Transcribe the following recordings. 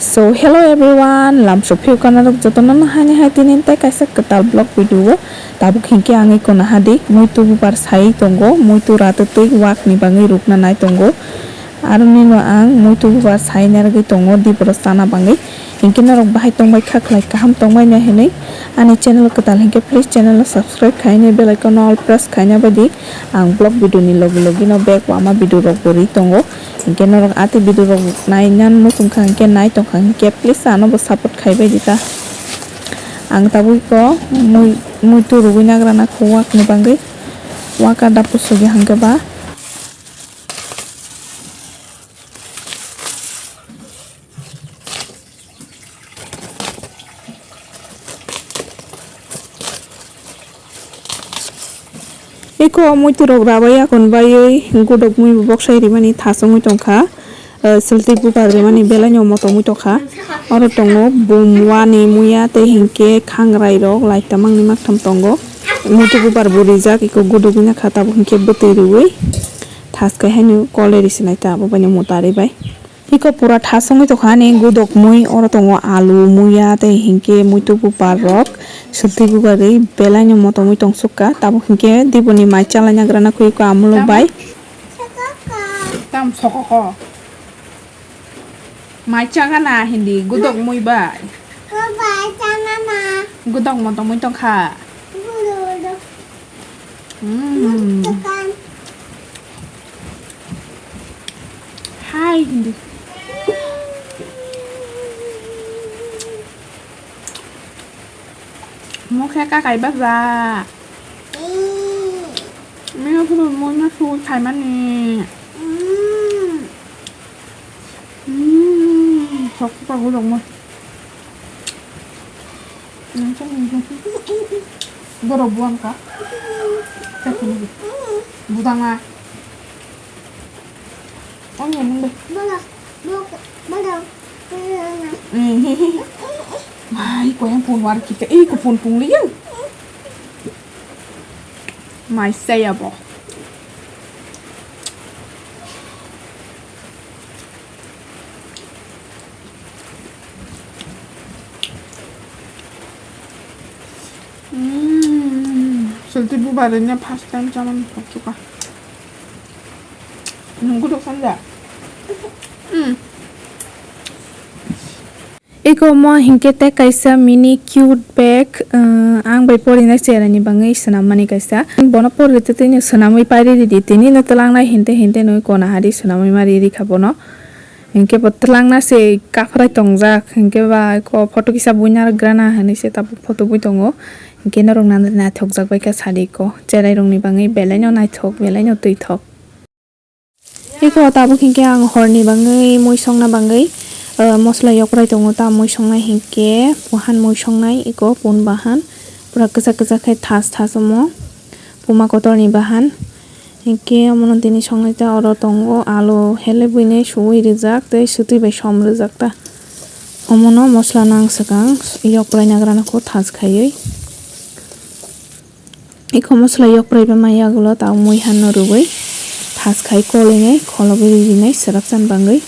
So hello everyone, lam sophiu kanarok jotono hani haitinin tai kaisa ketal vlog video tabuk hingke angi kona hadik muitu bupar sai tongo muitu ratutui wak ni bangi rukna nai tongo aroni no ang muitu bupar sai naragi tongo dibro sana bangi hingke narok bahai tongbai khaklai kaham tongbai na hinai ani channel ketal hingke please channel subscribe khaine bell icon all press khaina badi ang vlog video ni logi no back wama video rok bori tongo hingke narok ati video rok nai nyan musung khang ke nai tong khang ke please ano bo support khaibai dita ang tabui ko muitu rugina grana khowak ni bangai waka dapu sugi hangke ba Iko muitu rok rabai akon bayoi gudak mui bobok sai rimani thasongoi tongkha silti bupar rimani belai nyomoto mui tongkha oro tongo bumwani muya te hingke khangrai rok laita mangni maktham tongo muitu bupar burijak iko gudugina khata hingke butui riwi thaskai hainu koleri sinaita bobani mutari bai iko pura thasongoi tongkha ni gudak mui oro tongo alu muya te hingke muitu bupar rok silti bupar ri belai nyomoto mui tongsuka tabo hingke diboni mai chalanya grana kui ko amulo bai tam sokoko mai changana hindi gudak mui bai gudak moto mui tongkha hai hindi mua khe cá cày bắt ra mấy nó cứ mua nó xui thầy mắt nè sọc vào cái đồng mà nó chắc mình không có đồ buông cả chắc không được buông à có nhiều không được bắt đầu Mai ko yang pun war kita ko pun pung liu mai saya bo Sulti bu badannya pas time zaman suka nunggu dok sanda Iko mo hingke te kaisa mini cute bag ang bai porina cherani bangai sanamani kaisa bono porre te tini sanamai pari di tini no telangna hinte noi kona hari sanamai mari ri khabono hingke telangna se kafrai tongjak hingke ba ko photo kisa buinar grana hani se tapu photo bui tongo hingke na rong na thokjak bai ka sari ko cherai rong ni bangai belaino nai thok belaino tui thok iko tabu hingke ang horni bangai moisong na bangai mosla yokrai tongo ta moi songnai hingke pohan moi songnai iko pun bahan pura kesa khai thas mo puma kotor ni bahan hingke amon tini songnai ta oro tongo alo hele buine suwi rijak te sutwi bai som rijak ta omono mosla nang sakang yokrai nagrana ko thas khaioi iko mosla yokrai ba maya gulo ta moi hanno rubai thas khai kolengai kholobai rinai saraksan bangai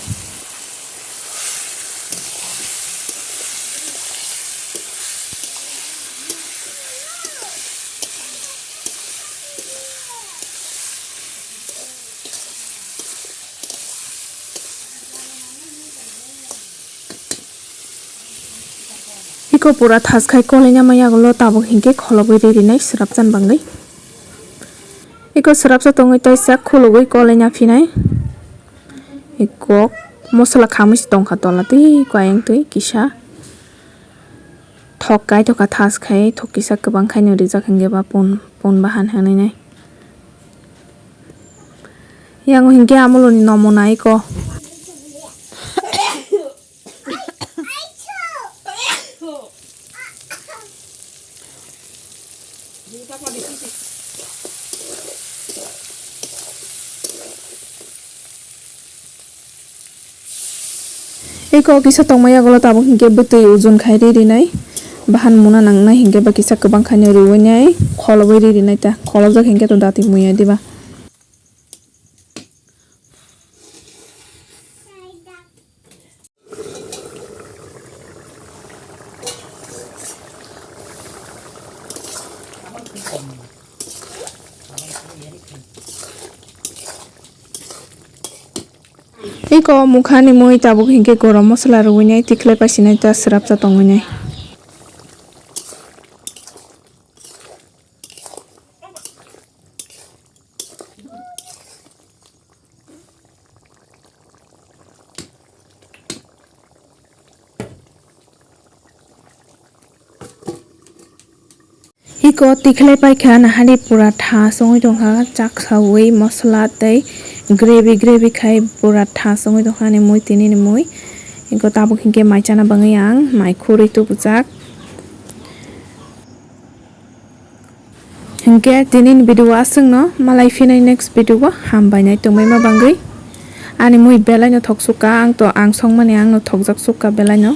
Iko pura thas khai kolenya maya gulo tabuk hingke kholobai rinai srapjan bangai iko srapsa tongoi taisa khulugoi kolenya phinai iko mosla khamis tongkha tolati koyang tui kisa thok kai thoka thas khai thok kisa kabang khai no rijak hingge ba pon bahan hanai nai yang hingke amuloni nomona iko Iko kisa tongmaya gulo tabuk hingke butui ujun khai rinai bahan muna nangnai hingke ba kisa kabang khai no riwi kholobai rinai ta kholojak hingke to dati muya diba Hiko mukhani moi tabuk hingke gorom masala ruinai tiklai pasinai ta srap ta tongonai. Hiko tiklai paikha nahari pura tha songoi tongkha chak sawi masala tei gravy khai pura tha songoi tongkha ni moi tini ni moi. Hiko tabuk hingke maichana bangai ang mai khuri tu bujak. Hingke tini ni video asung no malai finai next video o hambai nai tongmai ma bangai. Ani moi belai no thok sukha ang to ang songmani ang no thokjak sukha belai no.